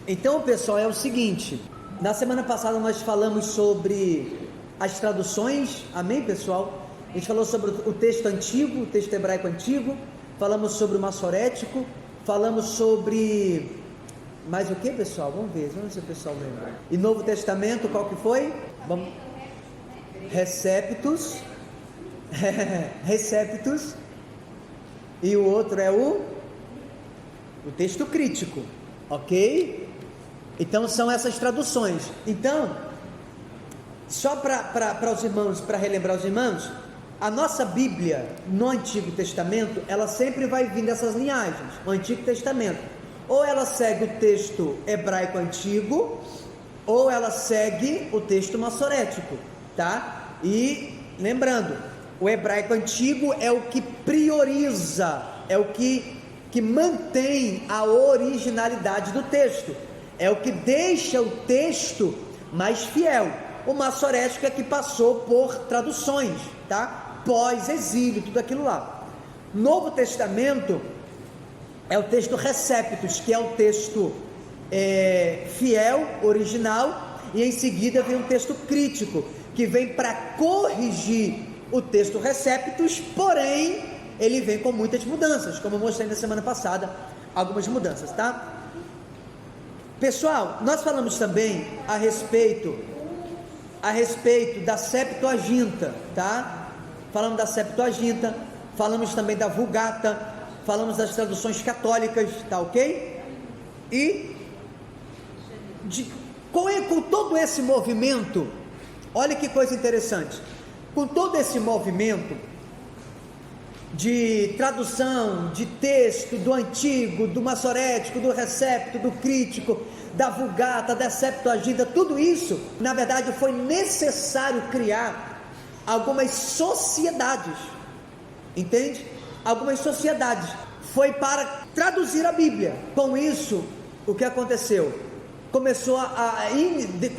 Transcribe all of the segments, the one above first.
Então, pessoal, é o seguinte, na semana passada nós falamos sobre as traduções, amém, pessoal? A gente falou sobre o texto antigo, o texto hebraico antigo, falamos sobre o massorético, falamos sobre... mais o que, pessoal? Vamos ver se o pessoal lembra. E Novo Testamento, qual que foi? Vamos... Receptus, Receptus, e o outro é o texto crítico, ok? Então são essas traduções. Então, só para os irmãos, para relembrar os irmãos, a nossa Bíblia no Antigo Testamento, ela sempre vai vir dessas linhagens, o Antigo Testamento, ou ela segue o texto hebraico antigo, ou ela segue o texto massorético, tá? E lembrando, o hebraico antigo é o que prioriza, é o que mantém a originalidade do texto, é o que deixa o texto mais fiel. O massorético é que passou por traduções, tá? Pós-exílio, tudo aquilo lá. Novo Testamento é o texto Receptus, que é o texto fiel, original, e em seguida vem um texto crítico, que vem para corrigir o texto Receptus, porém, ele vem com muitas mudanças, como eu mostrei na semana passada, algumas mudanças, tá? Pessoal, nós falamos também a respeito da Septuaginta, tá? Falamos da Septuaginta, falamos também da Vulgata, falamos das traduções católicas, tá ok? E com todo esse movimento, olha que coisa interessante, com todo esse movimento de tradução de texto do antigo, do massorético, do recepto, do crítico, da vulgata, da septuaginta, tudo isso, na verdade, foi necessário criar algumas sociedades, entende? Algumas sociedades, foi para traduzir a Bíblia. Com isso, o que aconteceu?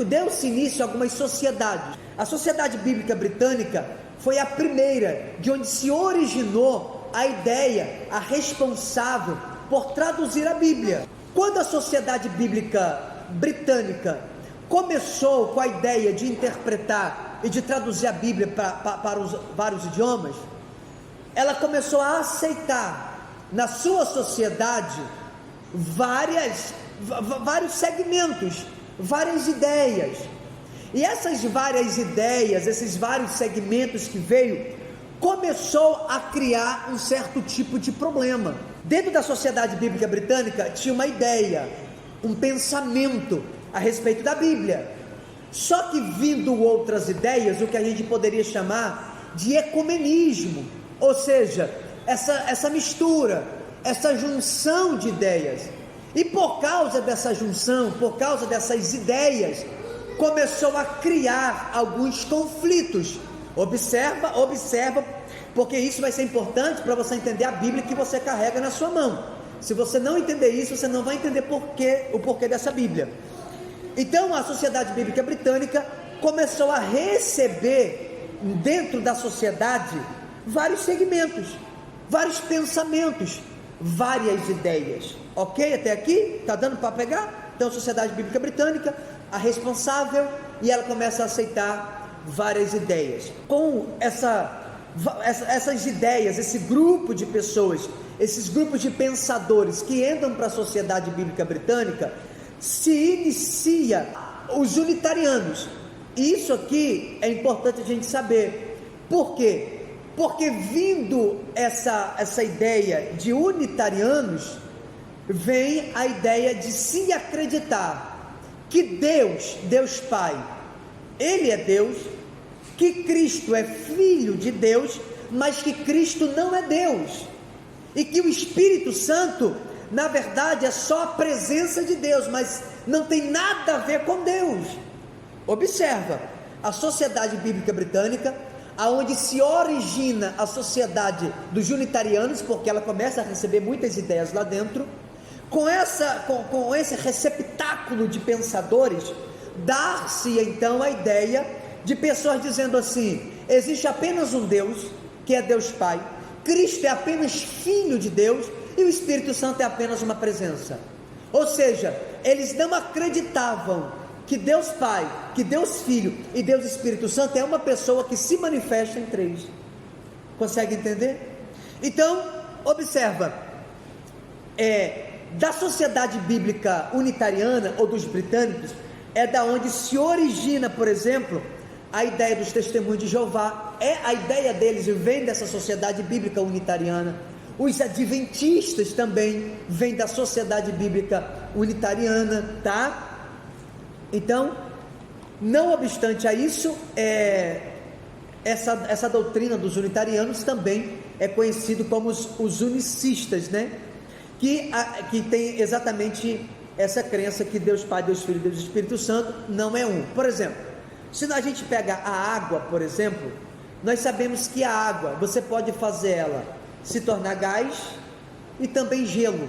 Deu-se início a algumas sociedades. A Sociedade Bíblica Britânica foi a primeira, de onde se originou a ideia, a responsável por traduzir a Bíblia. Quando a Sociedade Bíblica Britânica começou com a ideia de interpretar e de traduzir a Bíblia para os vários idiomas, ela começou a aceitar na sua sociedade vários segmentos, várias ideias. E essas várias ideias, esses vários segmentos que veio, começou a criar um certo tipo de problema. Dentro da Sociedade Bíblica Britânica tinha uma ideia, um pensamento a respeito da Bíblia. Só que vindo outras ideias, o que a gente poderia chamar de ecumenismo, ou seja, essa mistura, essa junção de ideias. E por causa dessa junção, por causa dessas ideias, começou a criar alguns conflitos. Observa, porque isso vai ser importante para você entender a Bíblia que você carrega na sua mão. Se você não entender isso, você não vai entender o porquê dessa Bíblia. Então a Sociedade Bíblica Britânica começou a receber dentro da sociedade vários segmentos, vários pensamentos, várias ideias. Ok? Até aqui? Está dando para pegar? Então a Sociedade Bíblica Britânica, a responsável, e ela começa a aceitar várias ideias. Com essas ideias, esse grupo de pessoas, esses grupos de pensadores que entram para a Sociedade Bíblica Britânica, se inicia os unitarianos. Isso aqui é importante a gente saber. Por quê? Porque vindo essa ideia de unitarianos, vem a ideia de se acreditar que Deus Pai, Ele é Deus, que Cristo é Filho de Deus, mas que Cristo não é Deus, e que o Espírito Santo, na verdade, é só a presença de Deus, mas não tem nada a ver com Deus. Observa, a Sociedade Bíblica Britânica, aonde se origina a sociedade dos unitarianos, porque ela começa a receber muitas ideias lá dentro, com esse receptáculo de pensadores, dar-se então a ideia de pessoas dizendo assim: existe apenas um Deus, que é Deus Pai, Cristo é apenas Filho de Deus, e o Espírito Santo é apenas uma presença. Ou seja, eles não acreditavam que Deus Pai, que Deus Filho e Deus Espírito Santo é uma pessoa que se manifesta em três. Consegue entender? Então, observa, da sociedade bíblica unitariana ou dos britânicos, é da onde se origina, por exemplo, a ideia dos testemunhos de Jeová. A ideia deles vem dessa sociedade bíblica unitariana. Os adventistas também vêm da sociedade bíblica unitariana, tá? Então, não obstante a isso, essa doutrina dos unitarianos também é conhecido como os unicistas, né? Que tem exatamente essa crença que Deus Pai, Deus Filho e Deus Espírito Santo não é um. Por exemplo, se a gente pega a água, por exemplo, nós sabemos que a água, você pode fazer ela se tornar gás e também gelo,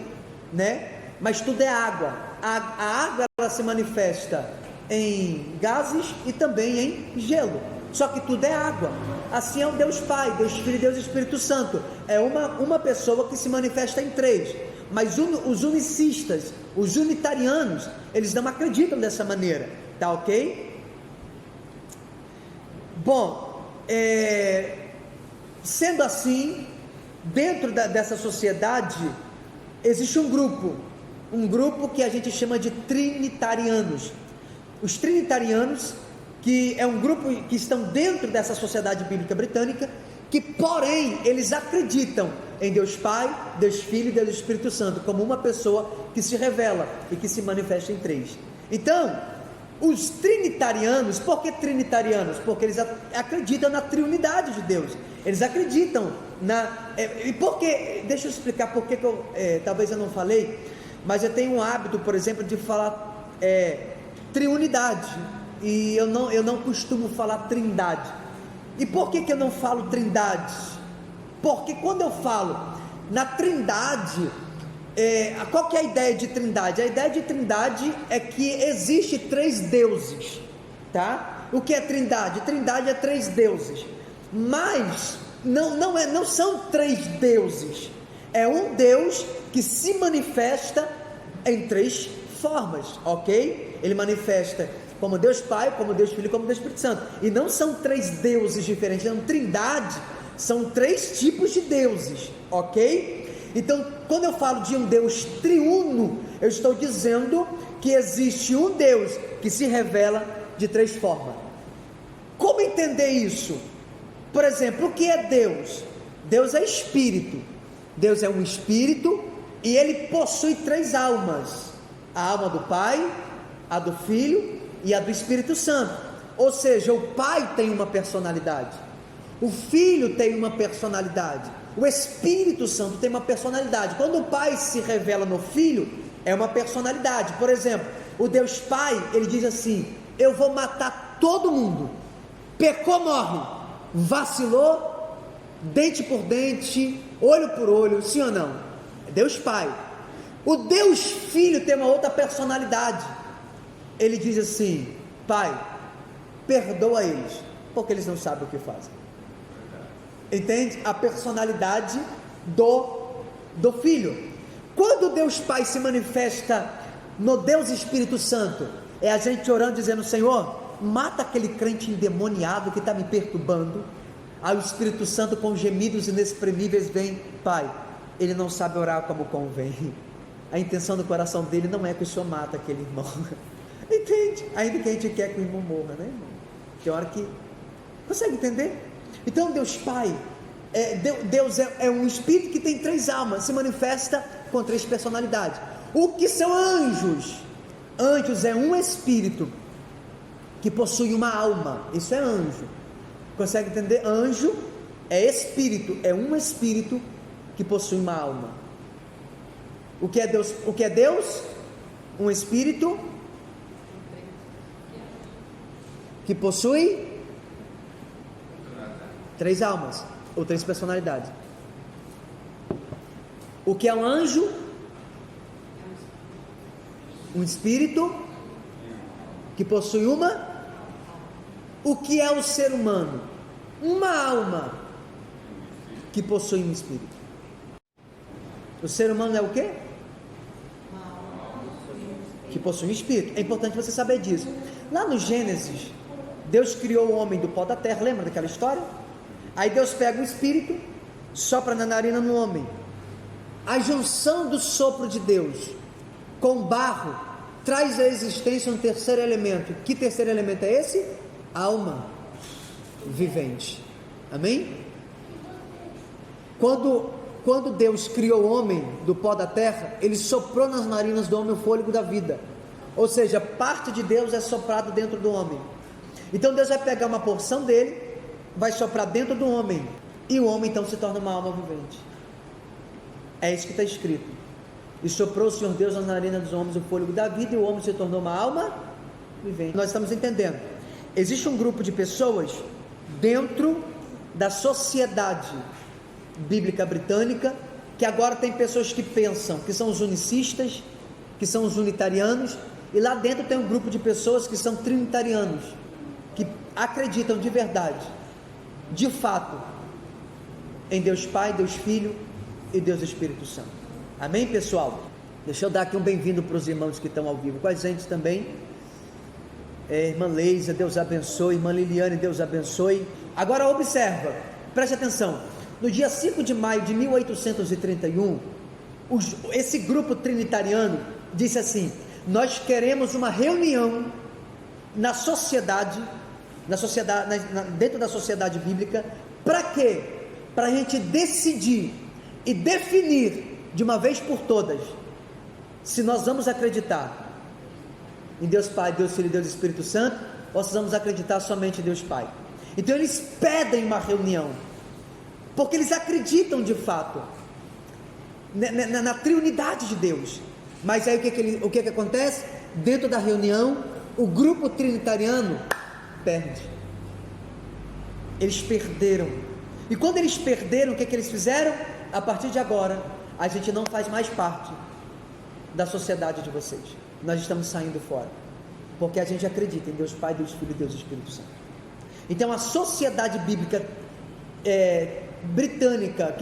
né? Mas tudo é água. A água, ela se manifesta em gases e também em gelo, só que tudo é água. Assim é o Deus Pai, Deus Filho e Deus Espírito Santo, é uma pessoa que se manifesta em três. Mas os unicistas, os unitarianos, eles não acreditam dessa maneira, tá ok? Bom, sendo assim, dentro dessa sociedade existe um grupo que a gente chama de trinitarianos. Os trinitarianos, que é um grupo que estão dentro dessa sociedade bíblica britânica, que porém eles acreditam em Deus Pai, Deus Filho e Deus Espírito Santo como uma pessoa que se revela e que se manifesta em três. Então, os trinitarianos, por que trinitarianos? Porque eles acreditam na triunidade de Deus, eles acreditam e por que, deixa eu explicar por que talvez eu não falei, mas eu tenho um hábito, por exemplo, de falar triunidade, e eu não costumo falar trindade. E por que eu não falo trindade? Porque quando eu falo na trindade, qual que é a ideia de trindade? A ideia de trindade é que existe três deuses, tá? O que é trindade? Trindade é três deuses, mas não são três deuses, é um Deus que se manifesta em três formas, ok? Ele manifesta como Deus Pai, como Deus Filho, como Deus Espírito Santo, e não são três deuses diferentes, não, trindade são três tipos de deuses, ok? Então, quando eu falo de um Deus triuno, eu estou dizendo que existe um Deus que se revela de três formas. Como entender isso? Por exemplo, o que é Deus? Deus é espírito. Deus é um espírito e ele possui três almas: a alma do Pai, a do Filho e a do Espírito Santo. Ou seja, o Pai tem uma personalidade, o Filho tem uma personalidade, o Espírito Santo tem uma personalidade. Quando o Pai se revela no Filho, é uma personalidade. Por exemplo, o Deus Pai, ele diz assim: eu vou matar todo mundo, pecou, morre, vacilou, dente por dente, olho por olho, sim ou não? É Deus Pai. O Deus Filho tem uma outra personalidade. Ele diz assim: Pai, perdoa eles, porque eles não sabem o que fazem. Entende? A personalidade do Filho. Quando Deus Pai se manifesta no Deus Espírito Santo, é a gente orando, dizendo: Senhor, mata aquele crente endemoniado que está me perturbando. Aí o Espírito Santo, com gemidos inexprimíveis, vem: Pai, ele não sabe orar como convém. A intenção do coração dele não é que o Senhor mata aquele irmão. Entende? Ainda que a gente quer que o irmão morra, né, irmão? Tem hora que... Consegue entender? Então Deus Pai, Deus é um espírito que tem três almas, se manifesta com três personalidades. O que são anjos? Anjos é um espírito que possui uma alma. Isso é anjo. Consegue entender? Anjo é espírito, é um espírito que possui uma alma. O que é Deus? O que é Deus? Um espírito que possui três almas ou três personalidades. O que é um anjo? Um espírito que possui uma. O que é o ser humano? Uma alma que possui um espírito. O ser humano é o quê? que possui um espírito. É importante você saber disso. Lá no Gênesis, Deus criou o homem do pó da terra, lembra daquela história? Aí Deus pega o espírito, sopra na narina no homem. A junção do sopro de Deus com o barro traz à existência um terceiro elemento. Que terceiro elemento é esse? Alma vivente. Amém? Quando Deus criou o homem do pó da terra, Ele soprou nas narinas do homem o fôlego da vida. Ou seja, parte de Deus é soprado dentro do homem. Então Deus vai pegar uma porção dele, vai soprar dentro do homem, e o homem então se torna uma alma vivente. É isso que está escrito. E soprou o Senhor Deus nas narinas dos homens o fôlego da vida, e o homem se tornou uma alma vivente. Nós estamos entendendo. Existe um grupo de pessoas dentro da sociedade bíblica britânica, que agora tem pessoas que pensam que são os unicistas, que são os unitarianos, e lá dentro tem um grupo de pessoas que são trinitarianos, que acreditam de verdade, de fato, em Deus Pai, Deus Filho e Deus Espírito Santo. Amém, pessoal? Deixa eu dar aqui um bem-vindo para os irmãos que estão ao vivo com a gente também. Irmã Leisa, Deus abençoe. Irmã Liliane, Deus abençoe. Agora observa, preste atenção. No dia 5 de maio de 1831, esse grupo trinitariano disse assim: nós queremos uma reunião na sociedade, dentro da sociedade bíblica. Para quê? Para a gente decidir e definir de uma vez por todas se nós vamos acreditar em Deus Pai, Deus Filho e Deus Espírito Santo, ou se vamos acreditar somente em Deus Pai. Então eles pedem uma reunião, porque eles acreditam de fato na triunidade de Deus. Mas aí o que acontece? Dentro da reunião, o grupo trinitariano perde. Eles perderam. E quando eles perderam, o que eles fizeram? A partir de agora, a gente não faz mais parte da sociedade de vocês. Nós estamos saindo fora, porque a gente acredita em Deus Pai, Deus Filho e Deus Espírito Santo. Então a sociedade bíblica britânica,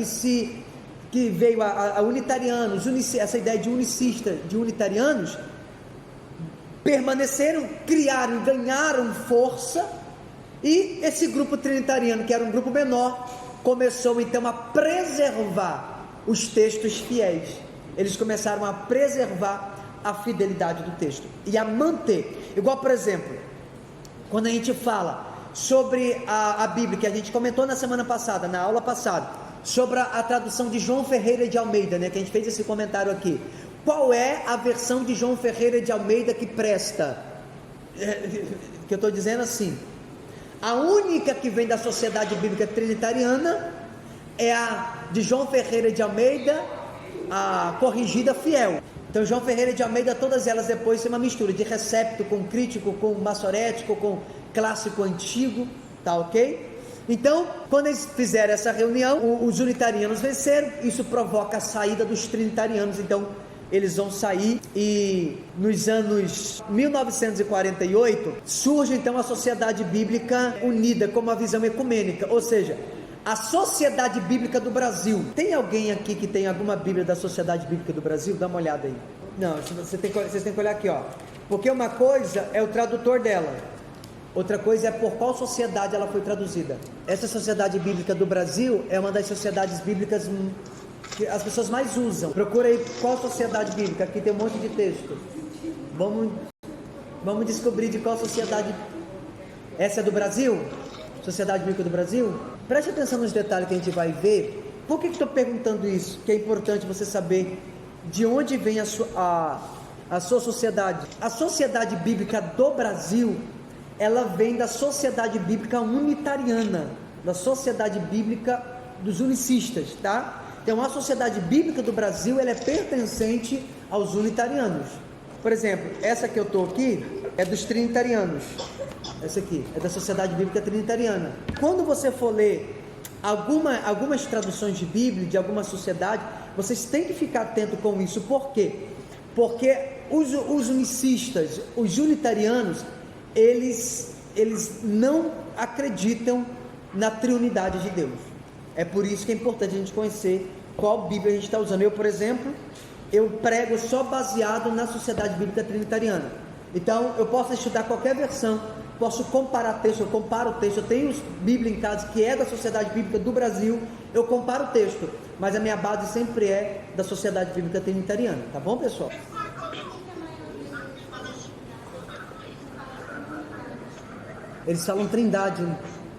que veio a unitarianos, essa ideia de unicista, de unitarianos, permaneceram, criaram e ganharam força, e esse grupo trinitariano, que era um grupo menor, começou então a preservar os textos fiéis. Eles começaram a preservar a fidelidade do texto e a manter. Igual, por exemplo, quando a gente fala sobre a Bíblia, que a gente comentou na semana passada, na aula passada, sobre a tradução de João Ferreira de Almeida, né, que a gente fez esse comentário aqui. Qual é a versão de João Ferreira de Almeida que presta? Que eu estou dizendo assim, a única que vem da Sociedade Bíblica Trinitariana é a de João Ferreira de Almeida, a corrigida fiel. Então João Ferreira de Almeida, todas elas depois tem uma mistura de recepto com crítico, com maçorético, com clássico antigo, tá ok? Então, quando eles fizeram essa reunião, os unitarianos venceram, isso provoca a saída dos trinitarianos. Então eles vão sair, e nos anos 1948 surge então a Sociedade Bíblica Unida como uma visão ecumênica, ou seja, a Sociedade Bíblica do Brasil. Tem alguém aqui que tem alguma Bíblia da Sociedade Bíblica do Brasil? Dá uma olhada aí. Não, vocês têm que olhar aqui, ó, porque uma coisa é o tradutor dela, outra coisa é por qual sociedade ela foi traduzida. Essa Sociedade Bíblica do Brasil é uma das sociedades bíblicas que as pessoas mais usam. Procura aí qual sociedade bíblica, aqui tem um monte de texto. Vamos descobrir de qual sociedade. Essa é do Brasil? Sociedade Bíblica do Brasil? Preste atenção nos detalhes que a gente vai ver. Por que estou perguntando isso? Que é importante você saber de onde vem a sua sociedade. A Sociedade Bíblica do Brasil, ela vem da Sociedade Bíblica Unitariana, da Sociedade Bíblica dos Unicistas, tá? Então a Sociedade Bíblica do Brasil, ela é pertencente aos unitarianos. Por exemplo, essa que eu estou aqui é dos trinitarianos. Essa aqui é da Sociedade Bíblica Trinitariana. Quando você for ler algumas traduções de Bíblia, de alguma sociedade, vocês têm que ficar atento com isso. Por quê? Porque os unicistas, os unitarianos, eles não acreditam na triunidade de Deus. É por isso que é importante a gente conhecer qual Bíblia a gente está usando. Eu, por exemplo, eu prego só baseado na Sociedade Bíblica Trinitariana. Então, eu posso estudar qualquer versão, posso comparar texto, eu comparo o texto, eu tenho Bíblia em casa que é da Sociedade Bíblica do Brasil, eu comparo o texto, mas a minha base sempre é da Sociedade Bíblica Trinitariana, tá bom, pessoal? Eles falam trindade,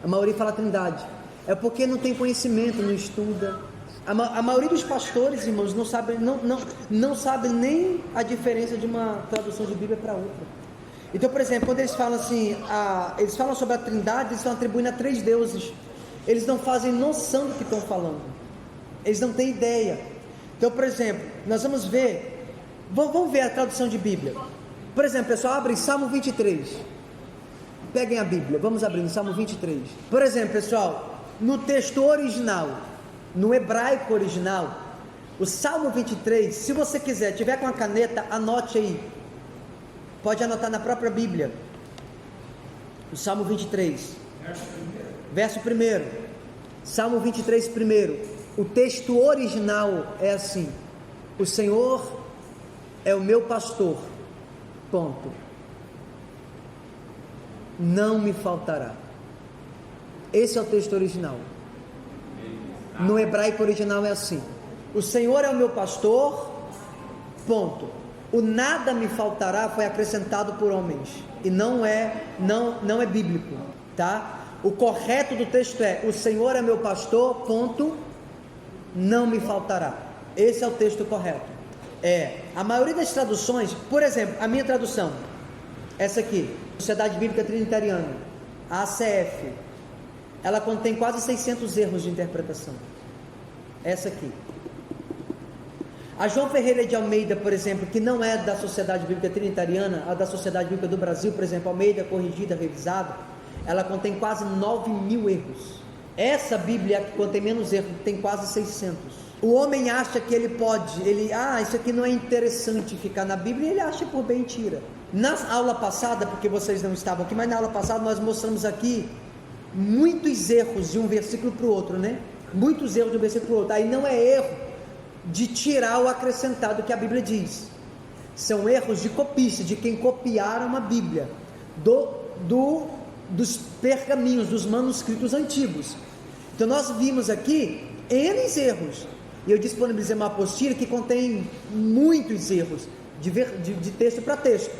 a maioria fala trindade, é porque não tem conhecimento, não estuda. A maioria dos pastores, irmãos, não sabe nem a diferença de uma tradução de Bíblia para outra. Então, por exemplo, quando eles falam assim, eles falam sobre a trindade, eles estão atribuindo a 3 deuses, eles não fazem noção do que estão falando, eles não têm ideia. Então, por exemplo, nós vamos ver a tradução de Bíblia. Por exemplo, pessoal, abre Salmo 23, peguem a Bíblia, vamos abrir no Salmo 23. Por exemplo, pessoal, no texto original, no hebraico original, o Salmo 23, se você quiser, tiver com a caneta, anote aí, pode anotar na própria Bíblia, o Salmo 23, verso 1, Salmo 23, 1, o texto original é assim: o Senhor é o meu pastor, ponto, não me faltará. Esse é o texto original. No hebraico original é assim: o Senhor é o meu pastor, ponto. O nada me faltará foi acrescentado por homens e não é bíblico, tá? O correto do texto é: o Senhor é meu pastor, ponto, não me faltará. Esse é o texto correto. A maioria das traduções, por exemplo, a minha tradução, essa aqui, Sociedade Bíblica Trinitariana, a ACF, ela contém quase 600 erros de interpretação. Essa aqui. A João Ferreira de Almeida, por exemplo, que não é da Sociedade Bíblica Trinitariana, a da Sociedade Bíblica do Brasil, por exemplo, Almeida corrigida, revisada, ela contém quase 9.000 erros. Essa Bíblia que contém menos erros tem quase 600. O homem acha que ele pode, isso aqui não é interessante ficar na Bíblia, e ele acha por bem tira. Na aula passada, porque vocês não estavam aqui, mas na aula passada nós mostramos aqui muitos erros de um versículo para o outro, né? Muitos erros de um versículo para o outro. Aí não é erro de tirar o acrescentado que a Bíblia diz, são erros de copista, de quem copiaram a Bíblia dos pergaminhos, dos manuscritos antigos. Então nós vimos aqui N erros, e eu disponibilizei uma apostila que contém muitos erros de texto para texto.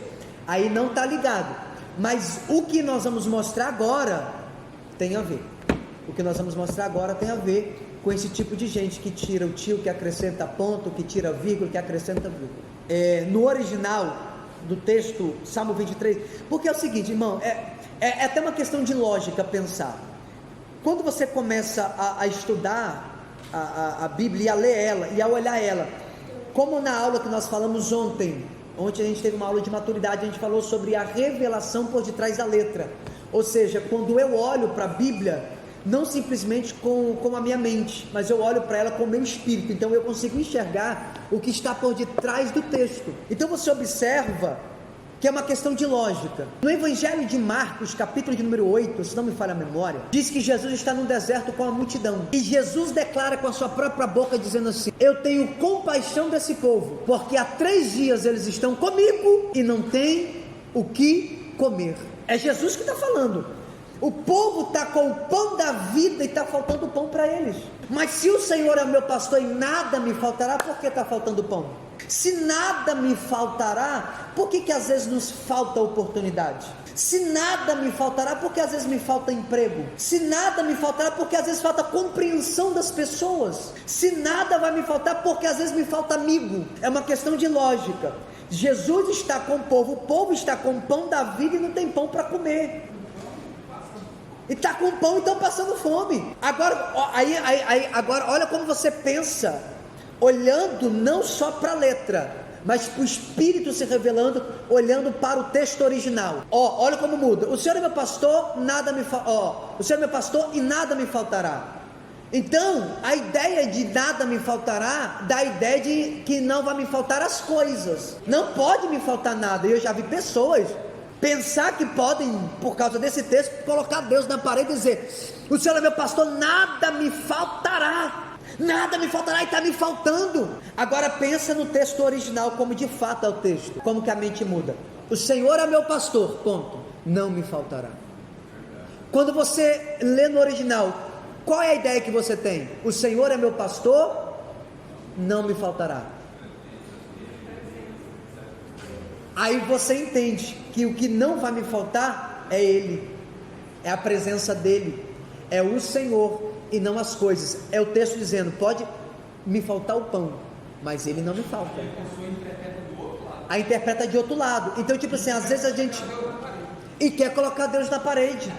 Aí não está ligado, mas o que nós vamos mostrar agora tem a ver. O que nós vamos mostrar agora tem a ver com esse tipo de gente que tira o tio, que acrescenta ponto, que tira vírgula, que acrescenta vírgula. No original do texto, Salmo 23, porque é o seguinte, irmão, é até uma questão de lógica pensar. Quando você começa a estudar a Bíblia e a ler ela, e a olhar ela, como na aula que nós falamos ontem a gente teve uma aula de maturidade, a gente falou sobre a revelação por detrás da letra, ou seja, quando eu olho para a Bíblia, não simplesmente com a minha mente, mas eu olho para ela com o meu espírito, então eu consigo enxergar o que está por detrás do texto. Então você observa que é uma questão de lógica. No Evangelho de Marcos, capítulo de número 8, se não me falha a memória, diz que Jesus está no deserto com a multidão, e Jesus declara com a sua própria boca, dizendo assim: eu tenho compaixão desse povo, porque há 3 dias eles estão comigo e não têm o que comer. É Jesus que está falando. O povo está com o pão da vida e está faltando pão para eles. Mas se o Senhor é meu pastor e nada me faltará, por que está faltando pão? Se nada me faltará, por que às vezes nos falta oportunidade? Se nada me faltará, porque às vezes me falta emprego? Se nada me faltará, porque às vezes falta compreensão das pessoas? Se nada vai me faltar, porque às vezes me falta amigo? É uma questão de lógica. Jesus está com o povo está com o pão da vida e não tem pão para comer. E está com pão e estão passando fome. Agora olha como você pensa, olhando não só para a letra, mas para o Espírito se revelando, olhando para o texto original. Olha como muda. O Senhor é meu pastor, o Senhor é meu pastor e nada me faltará. Então, a ideia de nada me faltará, dá a ideia de que não vai me faltar as coisas. Não pode me faltar nada. Eu já vi pessoas pensar que podem, por causa desse texto, colocar Deus na parede e dizer: o Senhor é meu pastor, nada me faltará. Nada me faltará, e está me faltando. Agora pensa no texto original, como de fato é o texto, como que a mente muda. O Senhor é meu pastor, ponto, não me faltará. Quando você lê no original, qual é a ideia que você tem? O Senhor é meu pastor, não me faltará. Aí você entende que o que não vai me faltar é Ele, é a presença dEle, é o Senhor e não as coisas. É o texto dizendo, pode me faltar o pão, mas Ele não me falta. A interpreta de outro lado. Então tipo assim, às vezes a gente e quer colocar Deus na parede.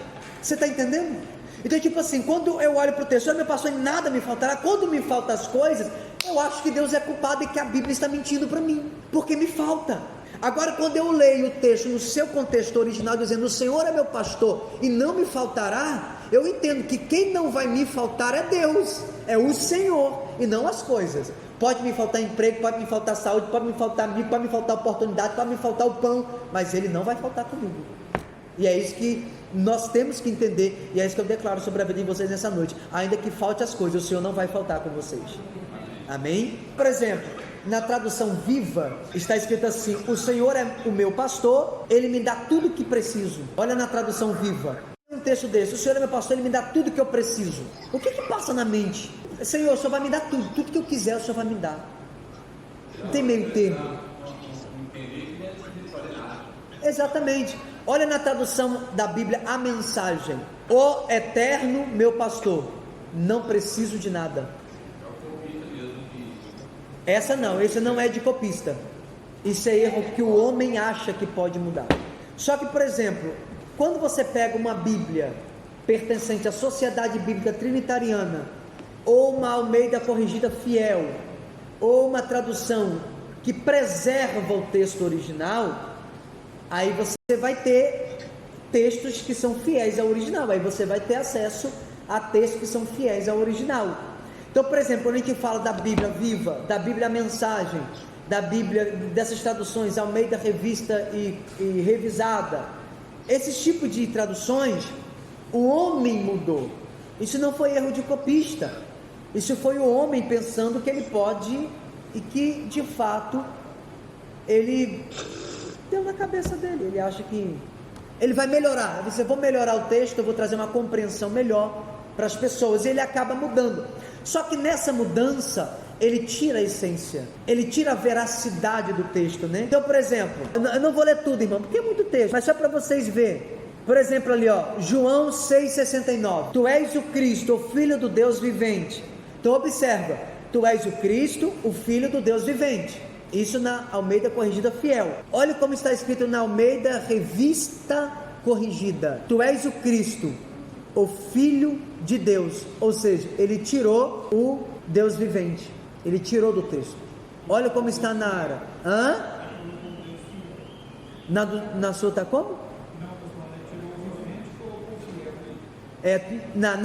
Você está entendendo? Então tipo assim, quando eu olho para o texto, meu pastor, nada me faltará. Quando me faltam as coisas, eu acho que Deus é culpado e que a Bíblia está mentindo para mim, porque me falta. Agora quando eu leio o texto no seu contexto original, dizendo, o Senhor é meu pastor e não me faltará, eu entendo que quem não vai me faltar é Deus, é o Senhor e não as coisas. Pode me faltar emprego, pode me faltar saúde, pode me faltar amigo, pode me faltar oportunidade, pode me faltar o pão, mas Ele não vai faltar comigo. E é isso que nós temos que entender, e é isso que eu declaro sobre a vida de vocês nessa noite. Ainda que falte as coisas, o Senhor não vai faltar com vocês. Amém? Por exemplo, na tradução Viva, está escrito assim, o Senhor é o meu pastor, Ele me dá tudo o que preciso. Olha na tradução Viva, um texto desse, o Senhor é meu pastor, Ele me dá tudo o que eu preciso. O que passa na mente? Senhor, o Senhor vai me dar tudo, tudo que eu quiser o Senhor vai me dar. Não tem meio termo. Exatamente. Olha na tradução da Bíblia, a mensagem, o eterno meu pastor, não preciso de nada. Essa não é de copista. Isso é erro que o homem acha que pode mudar. Só que, por exemplo, quando você pega uma Bíblia pertencente à Sociedade Bíblica Trinitariana, ou uma Almeida Corrigida Fiel, ou uma tradução que preserva o texto original, aí você vai ter textos que são fiéis ao original, aí você vai ter acesso a textos que são fiéis ao original. Então, por exemplo, quando a gente fala da Bíblia Viva, da Bíblia Mensagem, da Bíblia, dessas traduções, Almeida Revista e Revisada, esses tipos de traduções, o homem mudou. Isso não foi erro de copista, isso foi o homem pensando que ele pode, e que de fato, ele deu na cabeça dele, ele acha que ele vai melhorar, eu vou melhorar o texto, eu vou trazer uma compreensão melhor para as pessoas, e ele acaba mudando. Só que nessa mudança, ele tira a essência, ele tira a veracidade do texto, né? Então, por exemplo, eu não vou ler tudo, irmão, porque é muito texto, mas só para vocês verem. Por exemplo ali, João 6,69, tu és o Cristo, o Filho do Deus vivente. Então observa, tu és o Cristo, o Filho do Deus vivente. Isso na Almeida Corrigida Fiel. Olha como está escrito na Almeida Revista Corrigida, tu és o Cristo, o Filho de Deus. Ou seja, ele tirou o Deus vivente, ele tirou do texto. Olha como está na Ara. Na sua está como? Na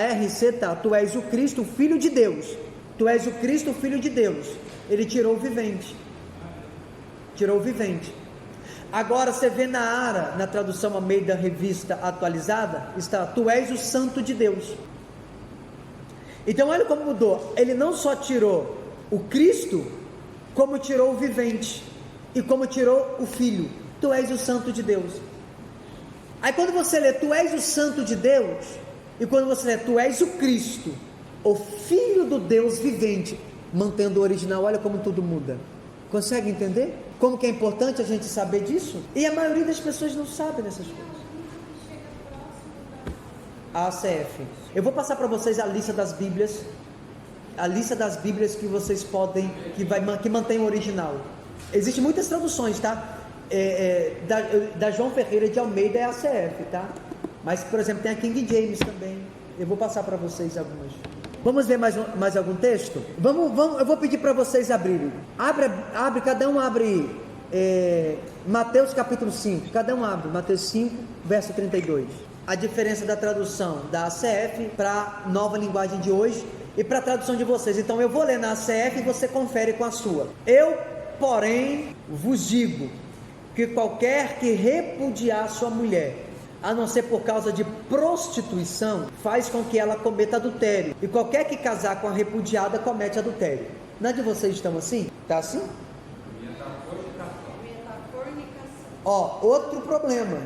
RC tá, tu és o Cristo, o Filho de Deus. Tu és o Cristo, o Filho de Deus. Ele tirou o vivente. Tirou o vivente. Agora você vê na Ara, na tradução Almeida Revista Atualizada, está, tu és o Santo de Deus. Então olha como mudou. Ele não só tirou o Cristo, como tirou o vivente. E como tirou o Filho. Tu és o Santo de Deus. Aí quando você lê, tu és o Santo de Deus, e quando você lê, tu és o Cristo, o Filho do Deus vivente, mantendo o original, olha como tudo muda. Consegue entender? Como que é importante a gente saber disso? E a maioria das pessoas não sabe dessas coisas. A ACF. Eu vou passar para vocês a lista das Bíblias, que vocês podem, que mantém o original. Existem muitas traduções, tá? Da João Ferreira de Almeida é a ACF, tá? Mas, por exemplo, tem a King James também. Eu vou passar para vocês algumas. Vamos ver mais algum texto? Vamos, eu vou pedir para vocês abrirem. Abre, cada um abre Mateus capítulo 5. Cada um abre Mateus 5, verso 32. A diferença da tradução da ACF para a nova linguagem de hoje e para a tradução de vocês. Então eu vou ler na ACF e você confere com a sua. Eu, porém, vos digo que qualquer que repudiar sua mulher, a não ser por causa de prostituição, faz com que ela cometa adultério. E qualquer que casar com a repudiada comete adultério. Não é de vocês estão assim? Está assim? Ó, outro problema.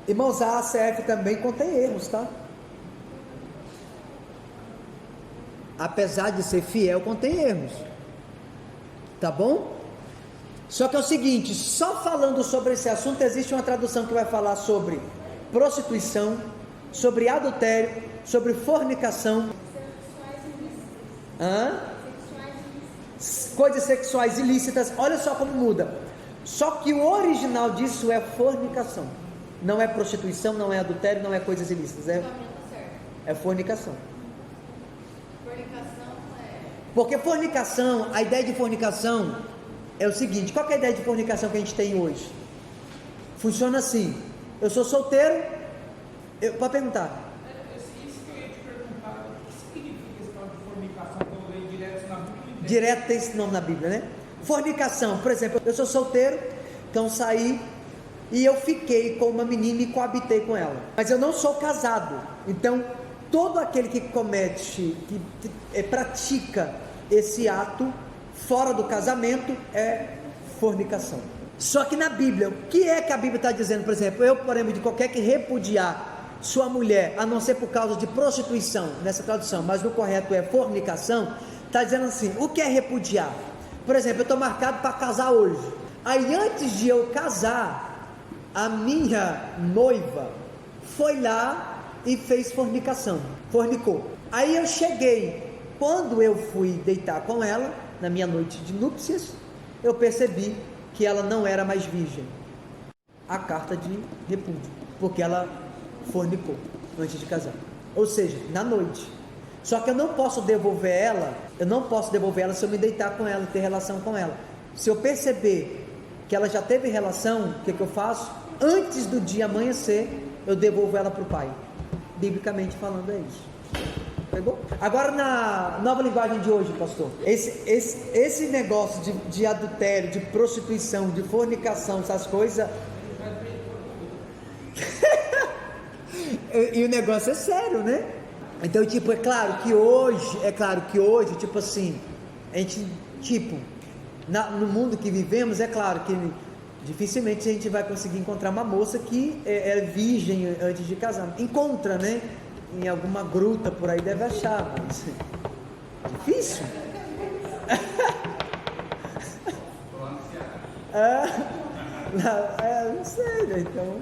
Irmãos, a ACF também contém erros, tá? Apesar de ser fiel, contém erros. Tá bom? Só que é o seguinte, só falando sobre esse assunto, existe uma tradução que vai falar sobre prostituição, sobre adultério, sobre fornicação, coisas sexuais ilícitas. Olha só como muda. Só que o original disso é fornicação. Não é prostituição, não é adultério, não é coisas ilícitas. É fornicação. Porque fornicação, a ideia de fornicação é o seguinte: qual que é a ideia de fornicação que a gente tem hoje? Funciona assim: eu sou solteiro, pode perguntar. Isso que eu ia te perguntar, o que significa esse tal de fornicação que eu leio direto na Bíblia? Direto tem esse nome na Bíblia, né? Fornicação, por exemplo, eu sou solteiro, então saí e eu fiquei com uma menina e coabitei com ela, mas eu não sou casado. Então todo aquele que comete, que pratica esse ato fora do casamento é fornicação. Só que na Bíblia, o que é que a Bíblia está dizendo? Por exemplo, eu, por exemplo, de qualquer que repudiar sua mulher, a não ser por causa de prostituição, nessa tradução, mas no correto é fornicação, está dizendo assim: o que é repudiar? Por exemplo, eu estou marcado para casar hoje, aí antes de eu casar, a minha noiva foi lá e fez fornicação, fornicou. Aí eu cheguei, quando eu fui deitar com ela, na minha noite de núpcias, eu percebi que ela não era mais virgem. A carta de repúdio, porque ela fornicou antes de casar, ou seja, na noite. Só que eu não posso devolver ela se eu me deitar com ela, ter relação com ela. Se eu perceber que ela já teve relação, o que eu faço? Antes do dia amanhecer, eu devolvo ela para o pai. Biblicamente falando, é isso. Pegou? Agora, na nova linguagem de hoje, pastor, esse negócio de adultério, de prostituição, de fornicação, essas coisas e o negócio é sério, né? Então, tipo, é claro que hoje, tipo assim, a gente, tipo, no mundo que vivemos, é claro que dificilmente a gente vai conseguir encontrar uma moça que é virgem antes de casar. Encontra, né? Em alguma gruta por aí deve achar, mas difícil. Não sei, né? Então,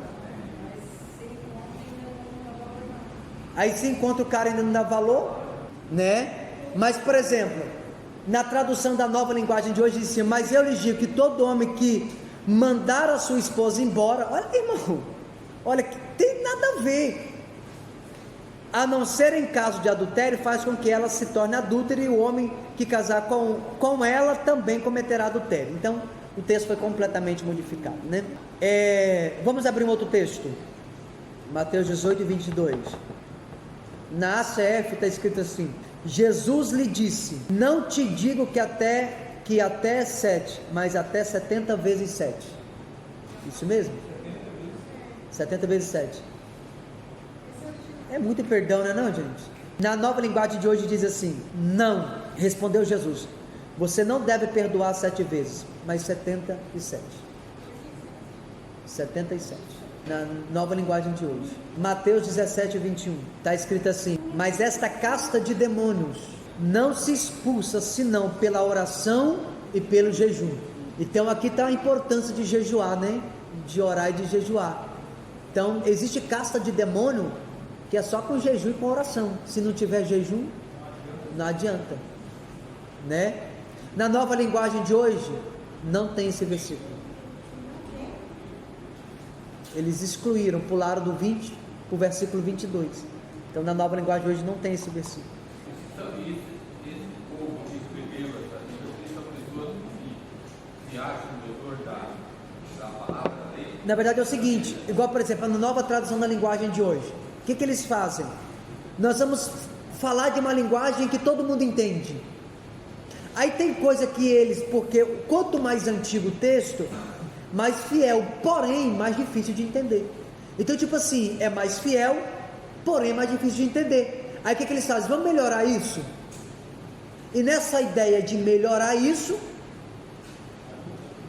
aí se encontra o cara ainda não dá valor, né? Mas, por exemplo, na tradução da nova linguagem de hoje diz assim: mas eu lhes digo que todo homem que mandar a sua esposa embora, olha, irmão, olha, que tem nada a ver, a não ser em caso de adultério, faz com que ela se torne adúltera, e o homem que casar com ela também cometerá adultério. Então o texto foi completamente modificado, né? Vamos abrir um outro texto, Mateus 18, 22. Na ACF está escrito assim: Jesus lhe disse: não te digo que até 7, mas até 70 vezes 7. Isso mesmo? 70 vezes 7. É muito perdão, não é não, gente? Na nova linguagem de hoje diz assim: não, respondeu Jesus, você não deve perdoar 7 vezes, mas 77. 77. Na nova linguagem de hoje. Mateus 17, 21. Está escrito assim: mas esta casta de demônios não se expulsa senão pela oração e pelo jejum. Então aqui está a importância de jejuar, né? De orar e de jejuar. Então existe casta de demônio que é só com jejum e com oração. Se não tiver jejum, não adianta, né? Na nova linguagem de hoje não tem esse versículo. Eles excluíram, pularam do 20 para o versículo 22. Então na nova linguagem de hoje não tem esse versículo. Então, esse povo que escreveu essa Bíblia, são pessoas que acham o doutor da palavra da lei? Na verdade é o seguinte, igual por exemplo, na nova tradução da linguagem de hoje, o que eles fazem? Nós vamos falar de uma linguagem que todo mundo entende. Aí tem coisa que eles, porque quanto mais antigo o texto, mais fiel, porém mais difícil de entender. Então, tipo assim, é mais fiel, porém mais difícil de entender. Aí o que eles fazem? Vamos melhorar isso? E nessa ideia de melhorar isso,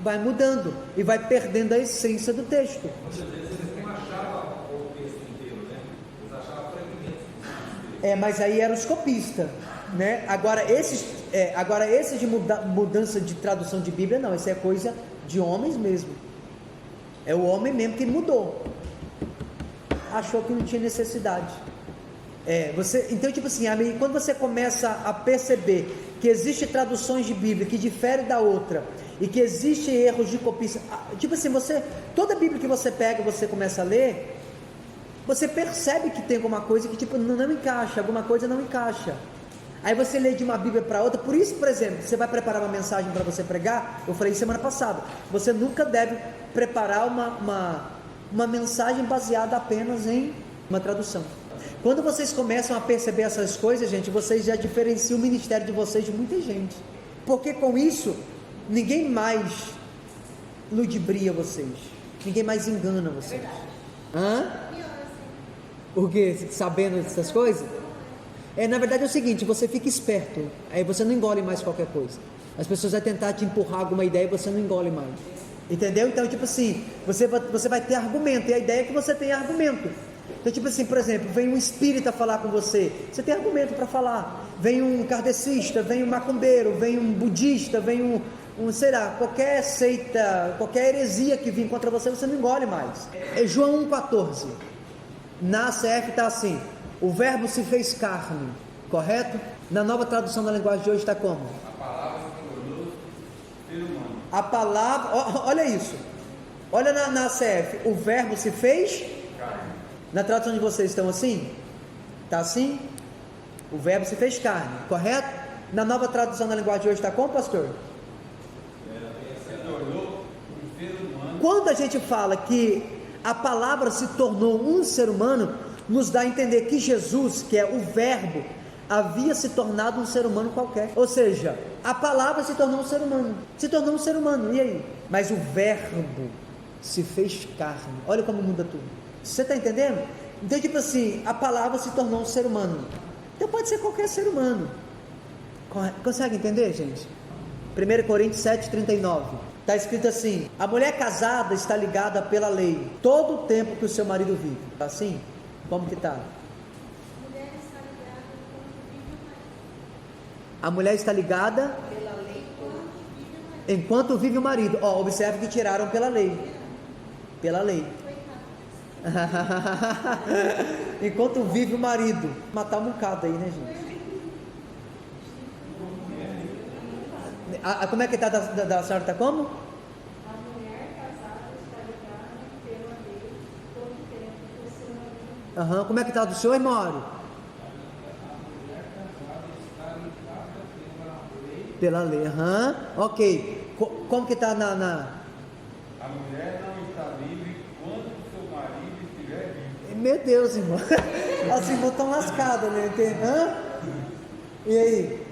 vai mudando e vai perdendo a essência do texto. Muitas vezes eles não achavam o texto inteiro, né? Eles achavam fragmentos. Mas aí era os copistas, né? Agora esses de mudança de tradução de Bíblia, não, isso é coisa de homens mesmo. É o homem mesmo que mudou. Achou que não tinha necessidade. Então, tipo assim, quando você começa a perceber que existem traduções de Bíblia que diferem da outra, e que existem erros de copista, tipo assim, toda Bíblia que você pega, você começa a ler, você percebe que tem alguma coisa que tipo não encaixa, alguma coisa não encaixa. Aí você lê de uma Bíblia para outra. Por isso, por exemplo, você vai preparar uma mensagem para você pregar, eu falei semana passada, você nunca deve preparar uma mensagem baseada apenas em uma tradução. Quando vocês começam a perceber essas coisas, gente, vocês já diferenciam o ministério de vocês de muita gente, porque com isso ninguém mais ludibria vocês, ninguém mais engana vocês. O que? Sabendo dessas coisas? Na verdade é o seguinte, você fica esperto, aí você não engole mais qualquer coisa. As pessoas vão tentar te empurrar alguma ideia e você não engole mais. Entendeu? Então, tipo assim, você vai ter argumento, e a ideia é que você tenha argumento. Então, tipo assim, por exemplo, vem um espírita falar com você tem argumento para falar. Vem um kardecista, vem um macumbeiro, vem um budista, vem sei lá, qualquer seita, qualquer heresia que vir contra você, você não engole mais. João 1,14. Na ACF está assim: o verbo se fez carne, correto? Na nova tradução da linguagem de hoje está como? A palavra se tornou ser humano. A palavra, olha isso, olha na ACF, o verbo se fez carne. Na tradução de vocês estão assim? Está assim? O verbo se fez carne, correto? Na nova tradução da linguagem de hoje está como, pastor? Se tornou um ser humano. Quando a gente fala que a palavra se tornou um ser humano, nos dá a entender que Jesus, que é o verbo, havia se tornado um ser humano qualquer. Ou seja, a palavra se tornou um ser humano, e aí? Mas o verbo se fez carne. Olha como muda tudo. Você está entendendo? Então, tipo assim, a palavra se tornou um ser humano. Então pode ser qualquer ser humano. Consegue entender, gente? 1 Coríntios 7,39. Está escrito assim: a mulher casada está ligada pela lei todo o tempo que o seu marido vive. Está assim? Como que está? A mulher está ligada pela lei enquanto vive o marido. Observe que tiraram pela lei. Pela lei. Enquanto vive o marido. Matar um bocado aí, né, gente? Como é que está da senhora? Está como? A mulher casada está ligada pela lei todo o tempo que o seu marido. Como é que está do senhor, irmão? A mulher casada está ligada pela lei. Ok. Como que está na... A mulher não está livre quando o seu marido estiver vivo. Meu Deus, irmão. As irmãs estão lascadas, né? E aí?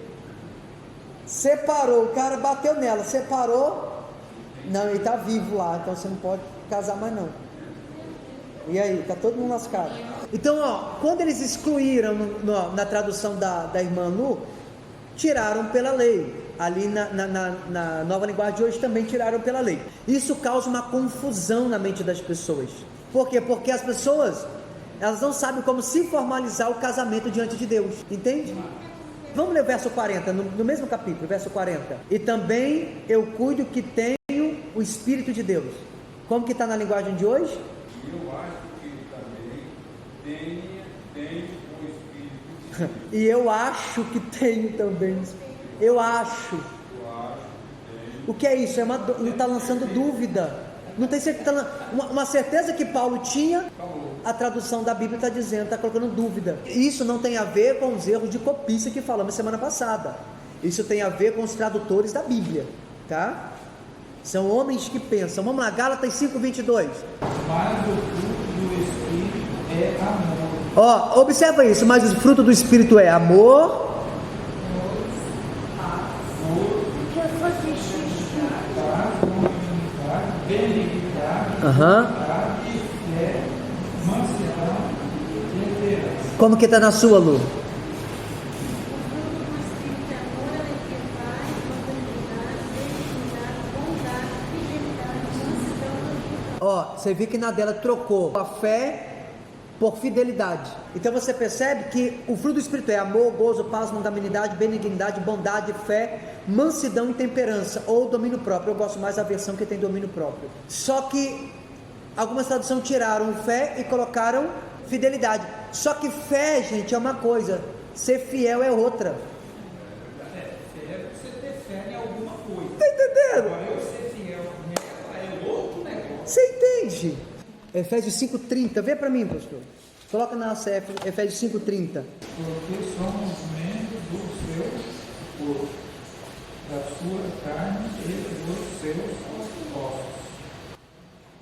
Separou, o cara bateu nela, separou. Não, ele está vivo lá, então você não pode casar mais não. E aí? Está todo mundo lascado. Então, quando eles excluíram na tradução da irmã Lu, tiraram pela lei. Ali na nova linguagem de hoje também tiraram pela lei. Isso causa uma confusão na mente das pessoas. Por quê? Porque as pessoas, elas não sabem como se formalizar o casamento diante de Deus. Entende? Vamos ler o verso 40, no mesmo capítulo, verso 40. E também eu cuido que tenho o Espírito de Deus. Como que está na linguagem de hoje? Eu acho que também tenho o Espírito de Deus. E eu acho que tenho também. Eu acho. O que é isso? Ele está lançando dúvida. Não tem certeza. Uma certeza que Paulo tinha, a tradução da Bíblia está dizendo, está colocando dúvida. Isso não tem a ver com os erros de copista que falamos semana passada. Isso tem a ver com os tradutores da Bíblia, tá? São homens que pensam. Vamos lá, Gálatas 5:22. Mas o fruto do Espírito é amor. Observa isso. Mas o fruto do Espírito é amor. Que eu fosse xixi. benignidade, Aham. bondade, fé, mansidão e temperança. Como que está na sua, Lu? Ó, você viu que na dela trocou a fé por fidelidade. Então você percebe que o fruto do Espírito é amor, gozo, paz, longanimidade, benignidade, bondade, fé, mansidão e temperança, ou domínio próprio. Eu gosto mais da versão que tem domínio próprio. Só que algumas traduções tiraram fé e colocaram fidelidade. Só que fé, gente, é uma coisa, ser fiel é outra. Fé é você ter fé em alguma coisa. Tá entendendo? Agora eu ser fiel nela é outro negócio. Você entende? Efésios 5:30, vê para mim, pastor. Coloca na CF, Efésios 5:30. Porque somos membros do seu corpo, da sua carne e dos seus ossos.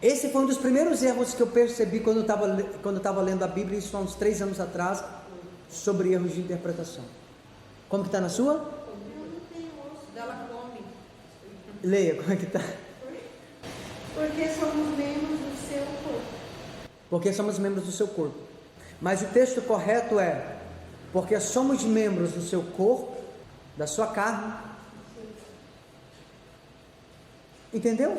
Esse foi um dos primeiros erros que eu percebi quando eu estava lendo a Bíblia, isso há uns 3 anos atrás, sobre erros de interpretação. Como que está na sua? Eu não tenho osso dela come. Leia, como é que está? Porque somos membros do seu corpo. Porque somos membros do seu corpo. Mas o texto correto é: porque somos membros do seu corpo, da sua carne. Entendeu?